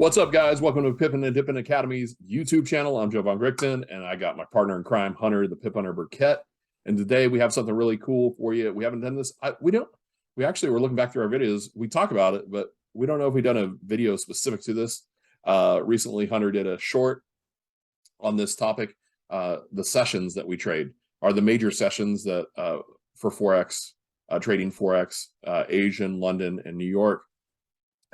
What's up, guys? Welcome to Pippin and Dippin Academy's YouTube channel. I'm Joe Von Grichten, and I got my partner in crime, Hunter, the Pip Hunter Burkett. And today we have something really cool for you. We haven't done this. We actually were looking back through our videos. We talk about it, but we don't know if we've done a video specific to this. Recently, Hunter did a short on this topic. The sessions that we trade are the major sessions that for Forex, trading Forex, Asian, London, and New York.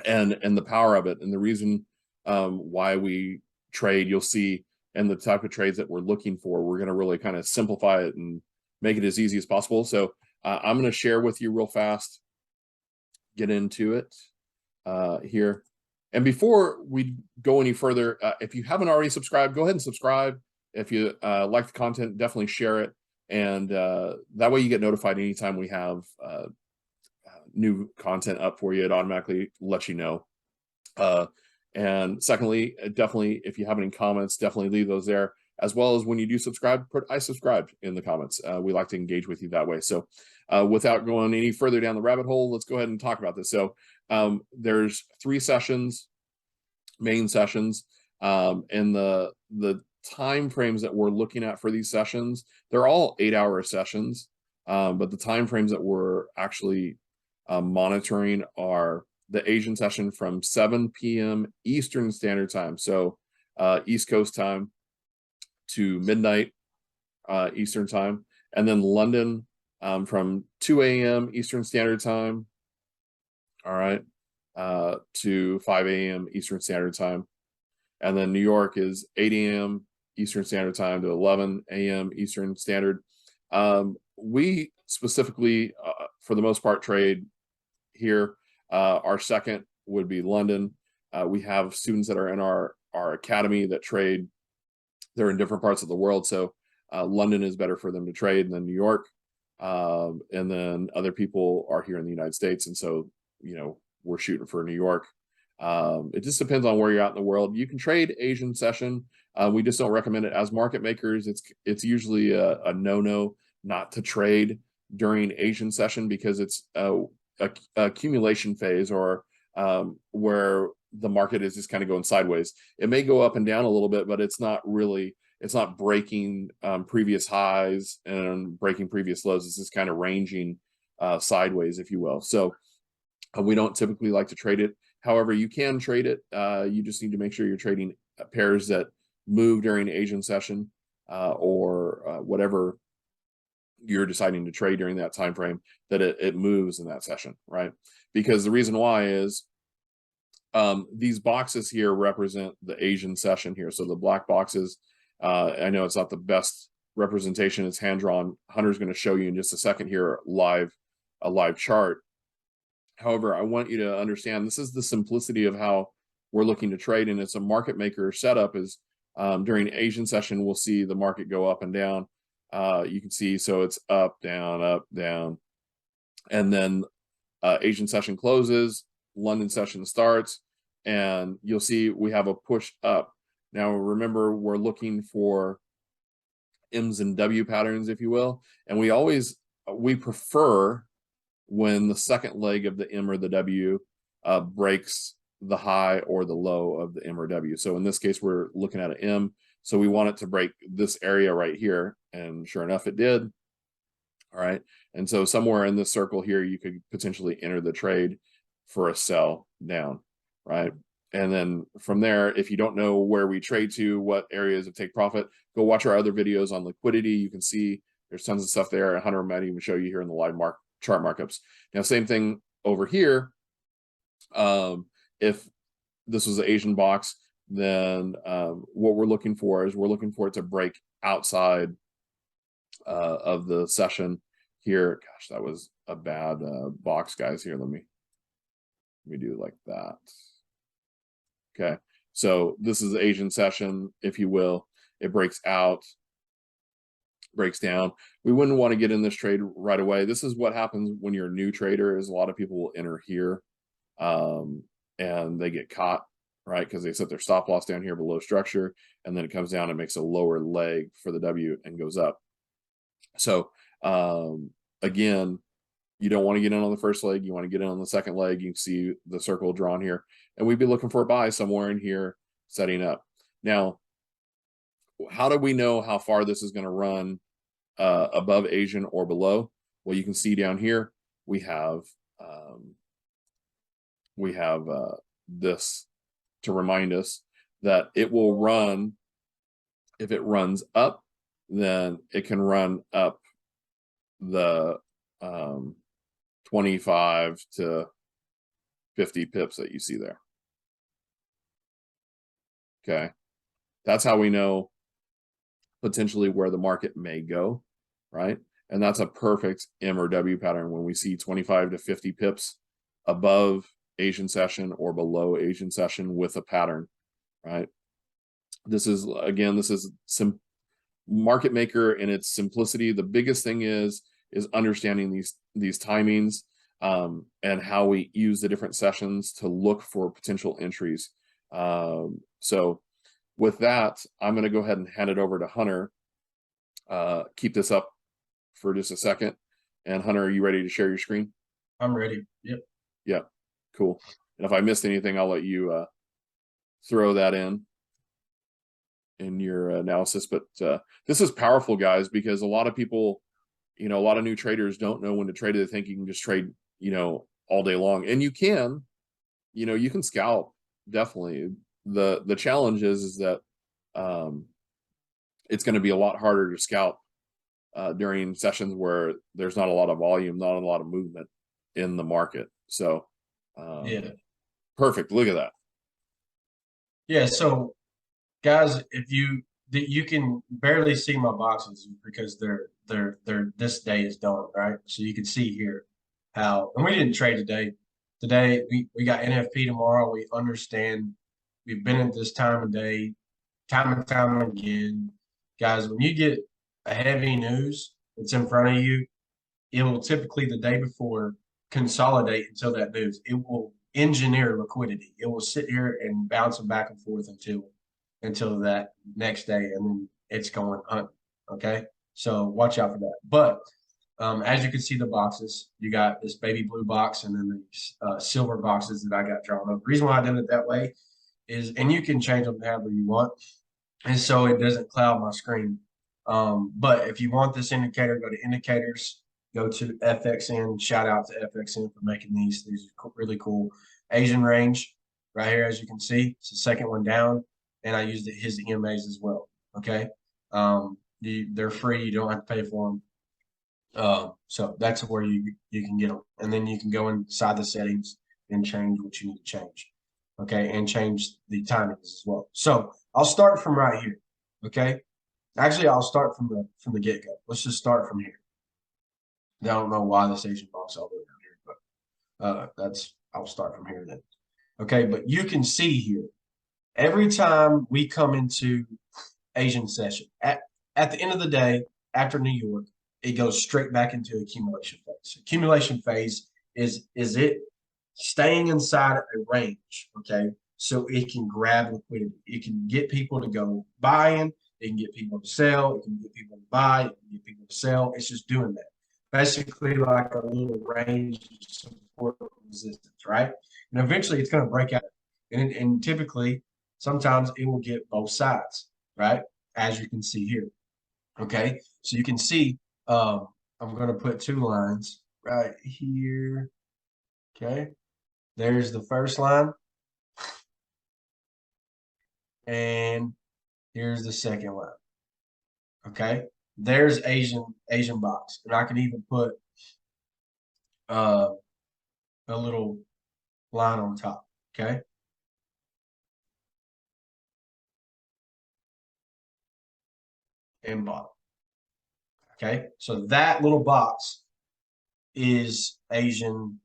And the power of it and the reason why we trade, you'll see, and the type of trades that we're looking for. We're going to really kind of simplify it and make it as easy as possible. So I'm going to share with you real fast, get into it here. And before we go any further, if you haven't already subscribed, go ahead and subscribe. If you like the content, definitely share it. And that way you get notified anytime we have new content up for you. It automatically lets you know. And secondly, definitely, if you have any comments, definitely leave those there, as well as when you do subscribe, put I subscribed in the comments. We like to engage with you that way. So without going any further down the rabbit hole, let's go ahead and talk about this. So there's 3 sessions, main sessions, and the time frames that we're looking at for these sessions, they're all 8-hour sessions, but the time frames that we're actually monitoring are the Asian session from 7 p.m. Eastern Standard Time, so East Coast time to midnight Eastern Time, and then London from 2 a.m. Eastern Standard Time, all right, to 5 a.m. Eastern Standard Time, and then New York is 8 a.m. Eastern Standard Time to 11 a.m. Eastern Standard. We specifically, for the most part, trade here. Our second would be London. We have students that are in our academy that trade. They're in different parts of the world, so London is better for them to trade than New York. And then other people are here in the United States, and so we're shooting for New York. It just depends on where you're at in the world. You can trade Asian session. We just don't recommend it as market makers. It's usually a no-no not to trade during Asian session because it's accumulation phase, or where the market is just kind of going sideways. It may go up and down a little bit, but it's not breaking previous highs and breaking previous lows. It's just kind of ranging sideways, if you will. So we don't typically like to trade it. However, you can trade it. You just need to make sure you're trading pairs that move during Asian session, or whatever you're deciding to trade during that time frame, that it moves in that session, right? Because the reason why is these boxes here represent the Asian session here. So the black boxes, I know it's not the best representation, it's hand drawn. Hunter's going to show you in just a second here a live chart. However, I want you to understand this is the simplicity of how we're looking to trade, and it's a market maker setup. Is during Asian session, we'll see the market go up and down. You can see, so it's up, down, and then Asian session closes, London session starts, and you'll see we have a push up. Now remember, we're looking for M's and W patterns, if you will, and we prefer when the second leg of the M or the W breaks the high or the low of the M or W. So in this case, we're looking at an M. So we want it to break this area right here. And sure enough, it did. All right. And so somewhere in this circle here, you could potentially enter the trade for a sell down, right? And then from there, if you don't know where we trade to, what areas of take profit, go watch our other videos on liquidity. You can see there's tons of stuff there. Hunter might even show you here in the live chart markups. Now, same thing over here. If this was the Asian box, then what we're looking for is we're looking for it to break outside of the session here. Gosh, that was a bad box, guys. Here, let me do it like that. Okay, so this is the Asian session, if you will. It breaks out, breaks down. We wouldn't want to get in this trade right away. This is what happens when you're a new trader, is a lot of people will enter here and they get caught, right? Because they set their stop loss down here below structure, and then it comes down and makes a lower leg for the W and goes up. So again, You don't want to get in on the first leg. You want to get in on the second leg. You can see the circle drawn here. And we'd be looking for a buy somewhere in here setting up. Now, how do we know how far this is going to run above Asian or below? Well, you can see down here, we have this to remind us that it will run. If it runs up, then it can run up the 25 to 50 pips that you see there. Okay. That's how we know potentially where the market may go, right? And that's a perfect M or W pattern when we see 25 to 50 pips above Asian session or below Asian session with a pattern, right? This is, again, this is some market maker in its simplicity. The biggest thing is understanding these timings and how we use the different sessions to look for potential entries. So with that, I'm going to go ahead and hand it over to Hunter. Keep this up for just a second. And Hunter, are you ready to share your screen? I'm ready. Yep. Yeah, cool. And if I missed anything, I'll let you throw that in your analysis. But this is powerful, guys, because a lot of people, a lot of new traders don't know when to trade. They think you can just trade, all day long. And you can, you can scalp, definitely. The challenge is that it's going to be a lot harder to scalp during sessions where there's not a lot of volume, not a lot of movement in the market. So Yeah. Perfect. Look at that. Yeah. So guys, if you can barely see my boxes because they're this day is done, right? So you can see here how, and we didn't trade today. Today we got NFP tomorrow. We understand we've been at this time of day, time and time again. Guys, when you get a heavy news that's in front of you, it will typically the day before consolidate until that news. It will engineer liquidity. It will sit here and bounce them back and forth until that next day, and then it's going hunting. Okay, so watch out for that. But as you can see, the boxes, you got this baby blue box and then these silver boxes that I got drawn up. The reason why I did it that way is, and you can change them however you want, and so it doesn't cloud my screen. But if you want this indicator, go to indicators, go to FXN. Shout out to FXN for making these. These are really cool. Asian range right here, as you can see, it's the second one down, and I used his EMAs as well. Okay, they're free. You don't have to pay for them. So that's where you can get them, and then you can go inside the settings and change what you need to change. Okay, and change the timings as well. So I'll start from right here. Okay, actually I'll start from the get go. Let's just start from here. I don't know why this Asian box all the way down here, but I'll start from here then. Okay, but you can see here every time we come into Asian session at the end of the day after New York, it goes straight back into accumulation phase. Accumulation phase is it staying inside a range, okay? So it can grab liquidity. It can get people to go buying. It can get people to sell. It can get people to buy. It can get people to sell. It's just doing that. Basically like a little range of support resistance, right? And eventually it's going to break out. And typically, sometimes it will get both sides, right? As you can see here. Okay, so you can see I'm going to put two lines right here. Okay, there's the first line, and here's the second line. Okay, there's Asian box, and I can even put a little line on top. Okay, and bottom. Okay, so that little box is Asian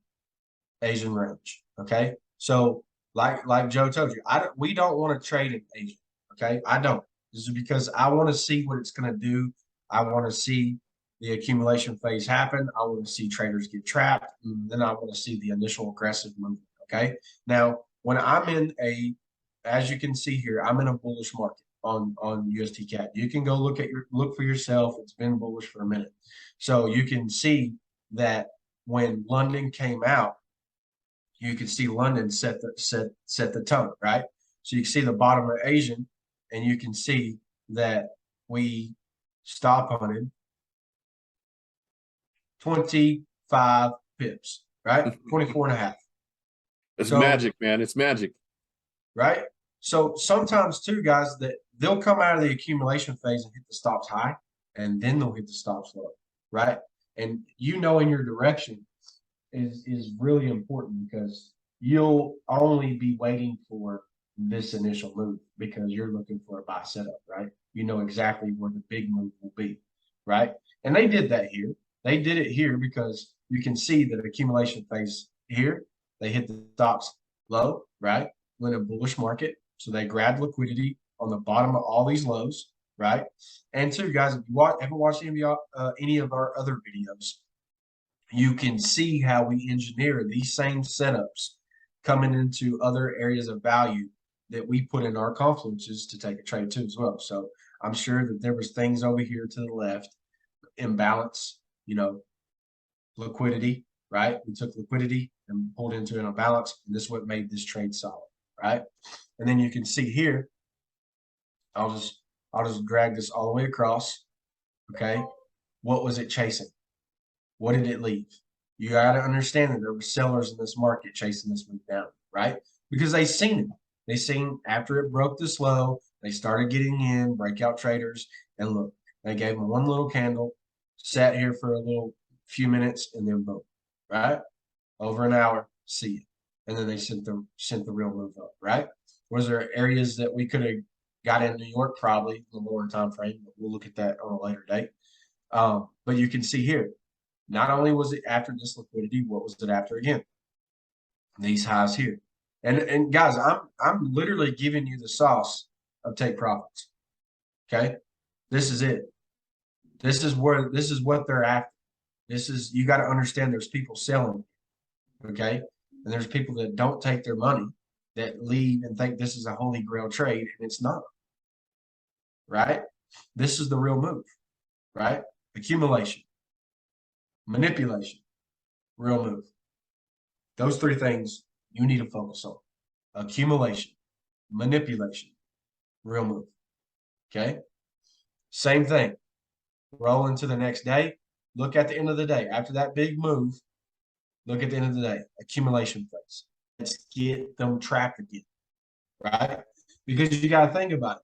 range. Okay, so like Joe told you, we don't want to trade in Asian. Okay, I don't. This is because I want to see what it's going to do. I want to see the accumulation phase happen. I want to see traders get trapped, and then I want to see the initial aggressive movement. Okay, now when I'm in as you can see here, I'm in a bullish market on USD CAD. You can go look for yourself. It's been bullish for a minute, so you can see that when London came out, you could see London set the tone, right? So you can see the bottom of Asian, and you can see that we stop on it 25 pips, right? 24 and a half. It's So, magic, man. It's magic. right? So sometimes too, guys, that they'll come out of the accumulation phase and hit the stops high, and then they'll hit the stops low, right? And you knowing your direction is really important, because you'll only be waiting for this initial move because you're looking for a buy setup, right? You know exactly where the big move will be, right? And they did that here. They did it here because you can see that accumulation phase here, they hit the stops low, right? When a bullish market. So they grabbed liquidity on the bottom of all these lows, right? And two, guys, if you haven't watched any of our other videos, you can see how we engineer these same setups coming into other areas of value that we put in our confluences to take a trade too as well. So I'm sure that there was things over here to the left, imbalance, liquidity, right? We took liquidity and pulled into an imbalance, and this is what made this trade solid, right? And then you can see here, I'll just drag this all the way across. Okay, what was it chasing? What did it leave? You got to understand that there were sellers in this market chasing this move down, right? Because they seen it. They seen after it broke this low, they started getting in, breakout traders, and look, they gave them one little candle, sat here for a little few minutes, and then boom, right? Over an hour, see it. And then they sent the real move up, right? Was there areas that we could have got in New York? Probably in the lower time frame, but we'll look at that on a later date. But you can see here, not only was it after this liquidity, what was it after again? These highs here. And guys, I'm literally giving you the sauce of take profits. Okay? This is it. This is what they're after. You got to understand there's people selling. Okay? And there's people that don't take their money, that leave and think this is a holy grail trade, and it's not. Right? This is the real move. Right? Accumulation. Manipulation, real move. Those three things you need to focus on. Accumulation, manipulation, real move. Okay? Same thing. Roll into the next day. Look at the end of the day. After that big move, look at the end of the day. Accumulation phase. Let's get them trapped again. Right? Because you got to think about it.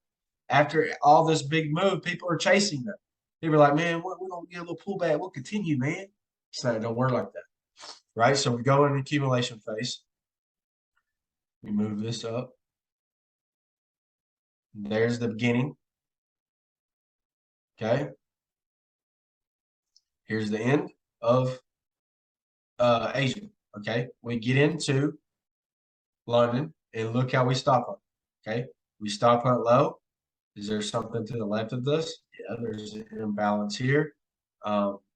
After all this big move, people are chasing them. People are like, man, we're going to get a little pullback. We'll continue, man. So it don't work like that. Right? So we go in the accumulation phase. We move this up. There's the beginning. Okay. Here's the end of Asia. Okay. We get into London and look how we stop on it. Okay. We stop on it low. Is there something to the left of this? Yeah, there's an imbalance here.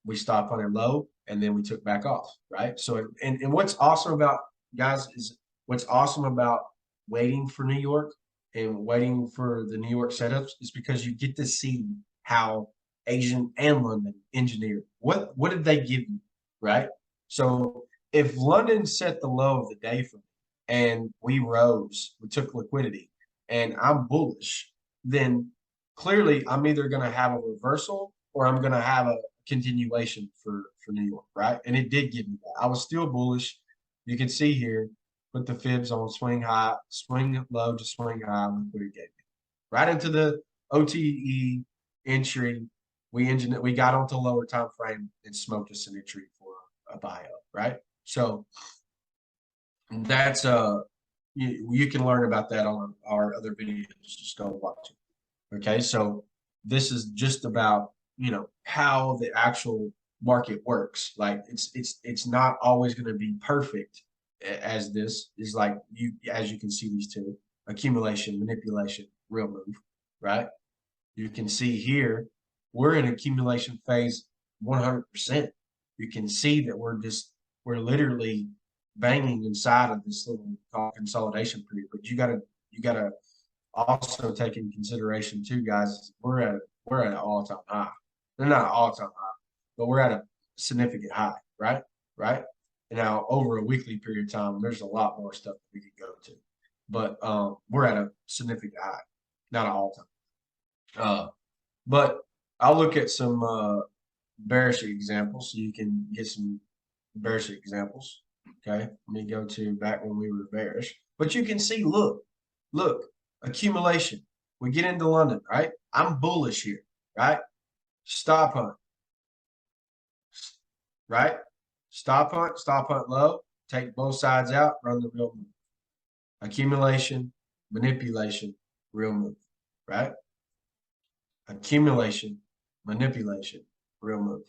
We stop on it low, and then we took back off, right? So, and what's awesome about, guys, is what's awesome about waiting for New York and waiting for the New York setups is because you get to see how Asian and London engineered. What did they give you, right? So if London set the low of the day for me and we rose, we took liquidity, and I'm bullish, then clearly I'm either going to have a reversal or I'm going to have a continuation for New York, right? And it did give me that. I was still bullish. You can see here, put the fibs on swing high, swing low to swing high, liquidity gave me. Right into the OTE entry, we got onto lower time frame and smoked us an entry for a buy up, right? So that's you can learn about that on our other videos. Just go watch it. Okay, so this is just about how the actual market works. Like it's not always going to be perfect, as this is like as you can see these two: accumulation, manipulation, real move, right? You can see here we're in accumulation phase 100%. You can see that we're literally banging inside of this little consolidation period. But you gotta also take in consideration too, guys. We're at an all-time high. They're not an all-time high, but we're at a significant high, right? right? Now, over a weekly period of time, there's a lot more stuff that we could go to, but we're at a significant high, not an all time. But I'll look at some bearish examples so you can get some bearish examples. Okay, let me go to back when we were bearish, but you can see, look, accumulation. We get into London, right? I'm bullish here, right? Stop hunt, right? Stop hunt low, take both sides out, run the real move. Accumulation, manipulation, real move, right? Accumulation, manipulation, real move,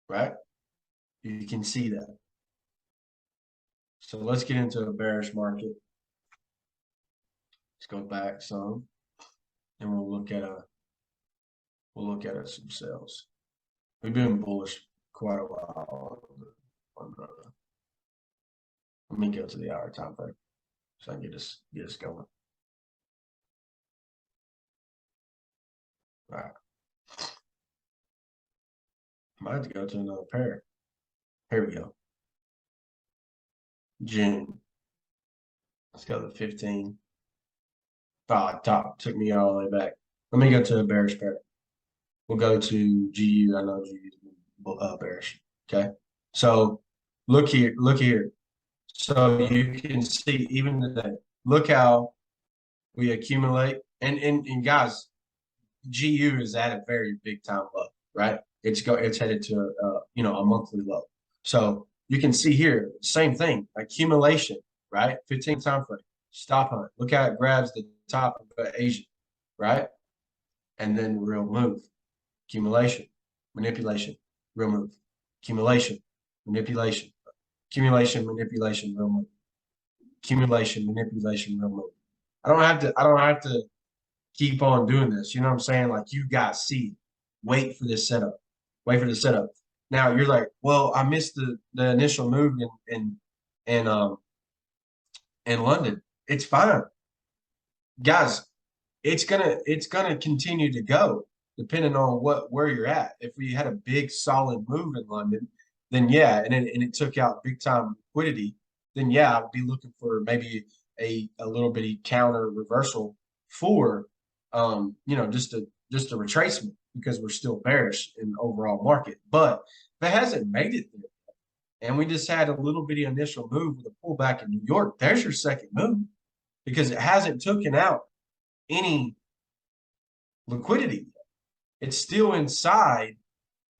right? You can see that. So let's get into a bearish market. Let's go back some, and we'll look at some sales. We've been bullish quite a while. Let me go to the hour time frame so I can get us going. All right. Might have to go to another pair. Here we go. June. Let's go to 15. Top took me all the way back. Let me go to a bearish pair. We'll go to GU. I know GU is bearish. Okay. So look here. So you can see even today, look how we accumulate. And guys, GU is at a very big time low, right? It's headed to a monthly low. So you can see here, same thing, accumulation, right? 15 time frame, stop hunt. Look how it grabs the top of Asia, right? And then real move, accumulation, manipulation, real move, accumulation, manipulation, accumulation, manipulation, real move, accumulation, manipulation, real move. I don't have to keep on doing this. You know what I'm saying? Like, you guys see, wait for this setup. Wait for the setup. Now you're like, well, I missed the initial move in London. It's fine. Guys, it's gonna continue to go depending on where you're at. If we had a big solid move in London, then yeah, and it took out big time liquidity, then yeah, I would be looking for maybe a little bitty counter reversal for just a retracement, because we're still bearish in the overall market. But if it hasn't made it there, and we just had a little bitty initial move with a pullback in New York, there's your second move, because it hasn't taken out any liquidity. It's still inside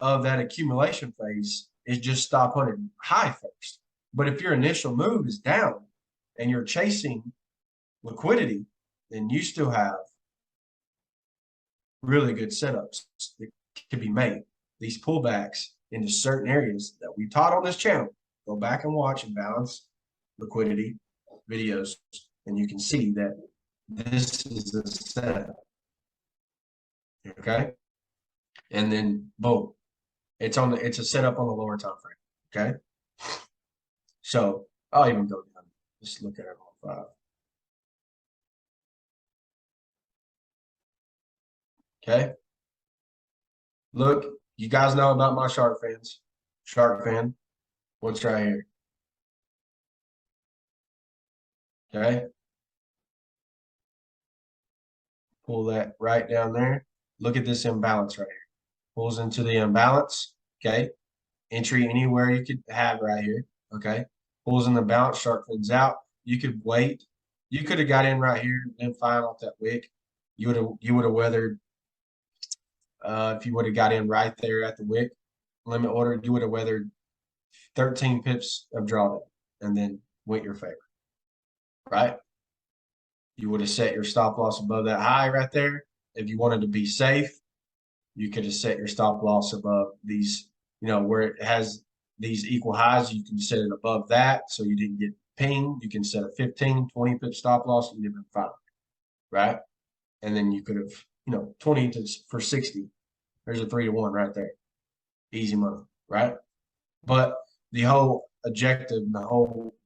of that accumulation phase. Is just stop hunting high first. But if your initial move is down and you're chasing liquidity, then you still have really good setups that can be made. These pullbacks into certain areas that we taught on this channel, go back and watch and balance liquidity videos, and you can see that this is a setup. Okay. And then boom, it's a setup on the lower time frame. Okay. So I'll even go down. Just look at it on 5. Okay. Look, you guys know about my shark fans. Shark fan, what's right here? Okay. Pull that right down there. Look at this imbalance right here. Pulls into the imbalance. Okay. Entry anywhere you could have right here. Okay. Pulls in the balance, shark fins out. You could wait. You could have got in right here and been fine off that wick. You would have weathered. If you would have got in right there at the wick limit order, you would have weathered 13 pips of drawdown and then went your favor, right? You would have set your stop loss above that high right there. If you wanted to be safe, you could have set your stop loss above these, where it has these equal highs. You can set it above that so you didn't get pinged. You can set a 15, 20 pip stop loss and you've been fine, right? And then you could have, 20 for 60. There's a 3-to-1 right there. Easy money, right? But the whole objective, the whole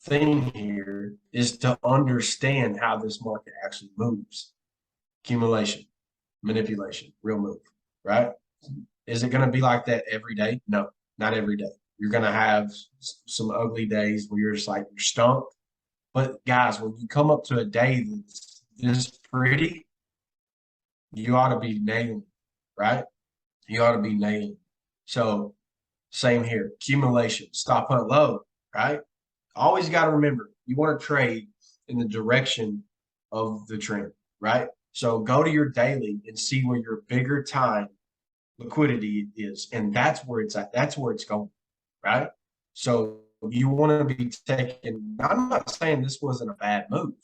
thing here is to understand how this market actually moves. Accumulation, manipulation, real move, right? Is it going to be like that every day? No. not every day. You're going to have some ugly days where you're just like, you're stumped. But guys, when you come up to a day that's this pretty, you ought to be nailing, right? You ought to be nailing. So same here, accumulation, stop hunt low, right? Always got to remember, you want to trade in the direction of the trend, right? So go to your daily and see where your bigger time liquidity is, and that's where it's at. That's where it's going, right? So you want to be taking. I'm not saying this wasn't a bad move.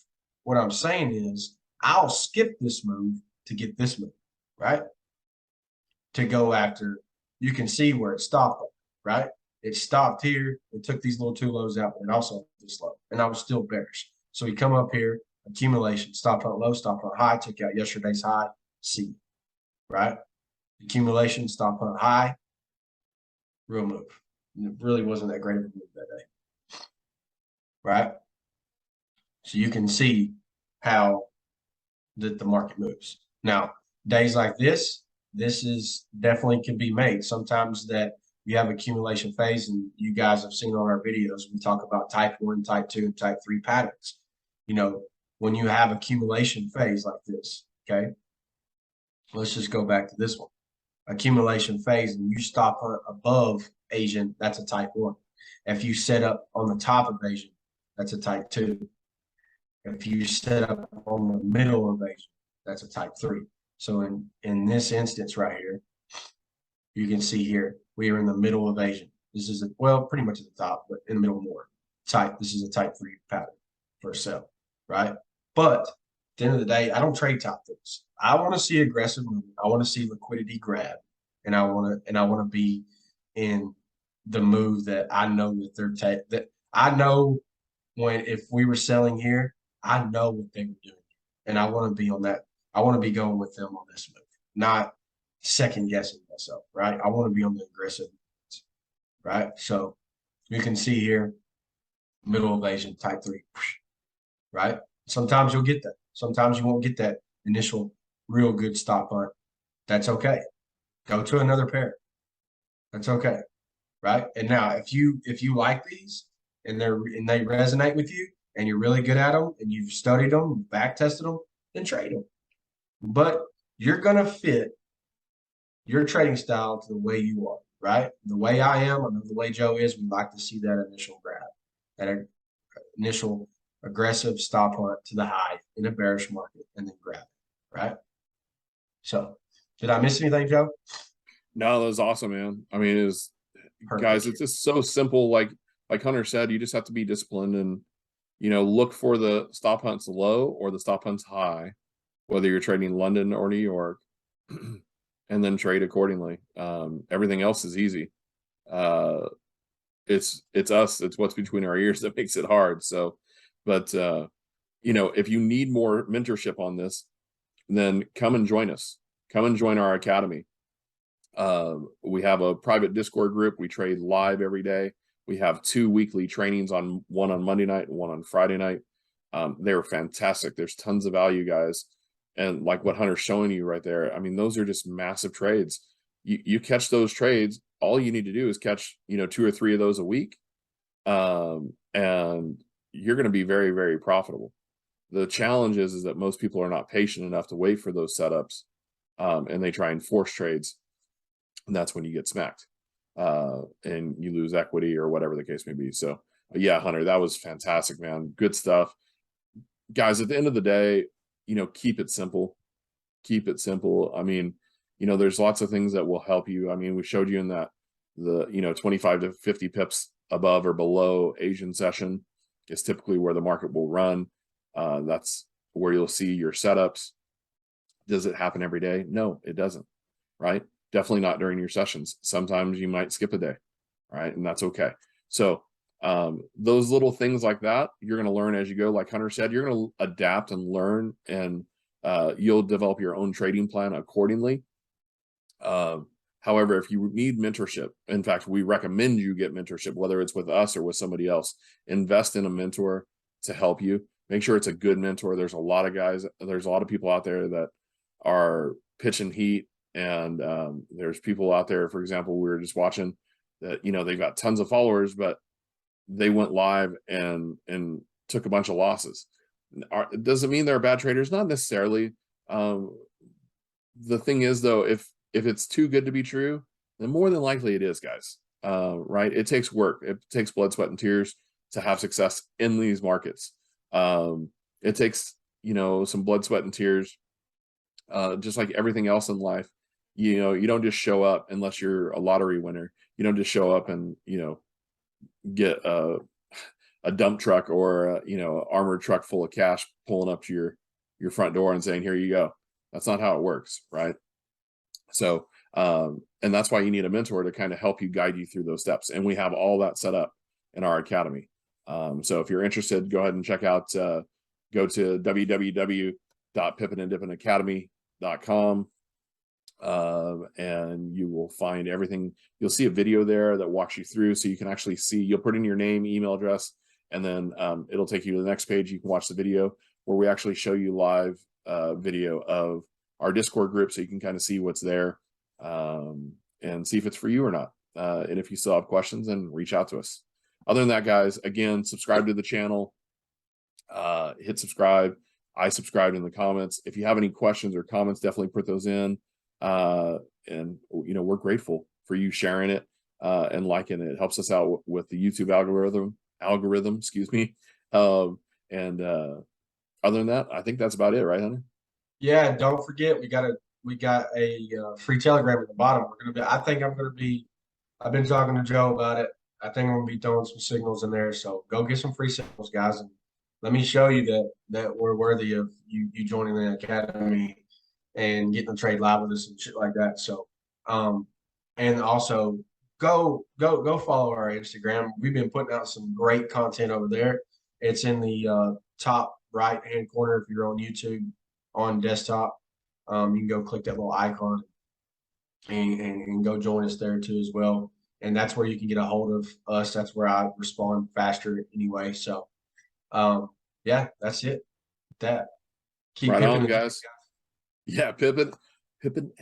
What I'm saying is I'll skip this move to get this move, right? To go after. You can see where it stopped, right? It stopped here. It took these little two lows out, and also this low, and I was still bearish. So we come up here, accumulation, stopped on low, stopped on high, took out yesterday's high, C, right? Accumulation, stop on high, real move. And it really wasn't that great of a move that day, right? So you can see how the market moves. Now, days like this is definitely can be made. Sometimes that you have accumulation phase, and you guys have seen on our videos, we talk about type 1, type 2, and type 3 patterns. You know, when you have accumulation phase like this, okay? Let's just go back to this one. Accumulation phase, and you stop above Asian, that's a type 1. If you set up on the top of Asian, that's a type 2. If you set up on the middle of Asian, that's a type 3. So in this instance right here, you can see here, we are in the middle of Asian. This is, well, pretty much at the top, but in the middle more. This is a type 3 pattern for a sell, right? But at the end of the day, I don't trade top things. I want to see aggressive movement. I want to see liquidity grab, and I want to be in the move that I know that that I know when, if we were selling here, I know what they were doing, and I want to be on that. I want to be going with them on this move, not second guessing myself, right? I want to be on the aggressive moves, right? So you can see here, middle of Asian, type 3, right? Sometimes you'll get that. Sometimes you won't get that initial real good stop hunt. That's okay. Go to another pair. That's okay, right? And now, if you like these and they resonate with you, and you're really good at them, and you've studied them, back tested them, then trade them. But you're gonna fit your trading style to the way you are, right? The way I am, I know the way Joe is. We like to see that initial grab, that initial aggressive stop hunt to the high in a bearish market, and then grab it, right? So, did I miss anything, Joe? No, that was awesome, man. I mean, guys, it's just so simple. Like Hunter said, you just have to be disciplined and, look for the stop hunts low or the stop hunts high, whether you're trading London or New York, and then trade accordingly. Everything else is easy. It's what's between our ears that makes it hard. So, but if you need more mentorship on this, then come and join us. Come and join our academy. We have a private Discord group. We trade live every day. We have 2 weekly trainings, one on Monday night and one on Friday night. They're fantastic. There's tons of value, guys. And like what Hunter's showing you right there, I mean, those are just massive trades. You catch those trades, all you need to do is catch, 2 or 3 of those a week. And you're going to be very, very profitable. The challenge is that most people are not patient enough to wait for those setups. And they try and force trades. And that's when you get smacked. And you lose equity or whatever the case may be. So yeah, Hunter, that was fantastic, man. Good stuff. Guys, at the end of the day, keep it simple. Keep it simple. I mean, there's lots of things that will help you. I mean, we showed you in that the 25 to 50 pips above or below Asian session is typically where the market will run. That's where you'll see your setups. Does it happen every day? No, it doesn't, right? Definitely not during your sessions. Sometimes you might skip a day, right? And that's okay. So those little things like that, you're going to learn as you go. Like Hunter said, you're going to adapt and learn, and you'll develop your own trading plan accordingly. However, if you need mentorship, in fact, we recommend you get mentorship, whether it's with us or with somebody else. Invest in a mentor to help you. Make sure it's a good mentor. There's a lot of people out there that are pitching heat, and there's people out there, for example, we were just watching that, you know, they've got tons of followers, but they went live and took a bunch of losses. Does it mean they're bad traders? Not necessarily. The thing is, though, if it's too good to be true, then more than likely it is, guys. Right? It takes work. It takes blood, sweat, and tears to have success in these markets. It takes, you know, some blood, sweat, and tears. Just like everything else in life, you know, you don't just show up unless you're a lottery winner. You don't just show up and, you know, get a dump truck or a, you know, armored truck full of cash pulling up to your front door and saying, here you go. That's not how it works, right? So and that's why you need a mentor to kind of help you, guide you through those steps, and we have all that set up in our academy. So if you're interested, go ahead and check out go to www.pippinanddippinacademy.com, and you will find everything. You'll see a video there that walks you through, so you can actually see. You'll put in your name, email address, and then it'll take you to the next page. You can watch the video where we actually show you live video of our Discord group, so you can kind of see what's there, and see if it's for you or not. And if you still have questions, then reach out to us. Other than that, guys, again, subscribe to the channel, hit subscribe. I subscribed in the comments. If you have any questions or comments, definitely put those in. And you know, we're grateful for you sharing it and liking it. It helps us out with the YouTube algorithm, excuse me. Other than that, I think that's about it, right, Hunter? Yeah, don't forget we got a free Telegram at the bottom. I've been talking to Joe about it. I think I'm gonna be throwing some signals in there. So go get some free signals, guys, and let me show you that we're worthy of you joining the academy and getting to trade live with us and shit like that. So and also go follow our Instagram. We've been putting out some great content over there. It's in the top right hand corner if you're on YouTube on desktop. You can go click that little icon and go join us there too as well. And that's where you can get a hold of us. That's where I respond faster anyway. So yeah, that's it. That keep Right Pippin on, guys. Yeah, Pippin and Dippin.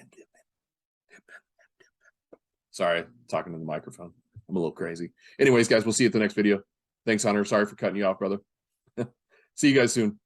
Sorry, talking to the microphone. I'm a little crazy. Anyways, guys, we'll see you at the next video. Thanks, Hunter. Sorry for cutting you off, brother. See you guys soon.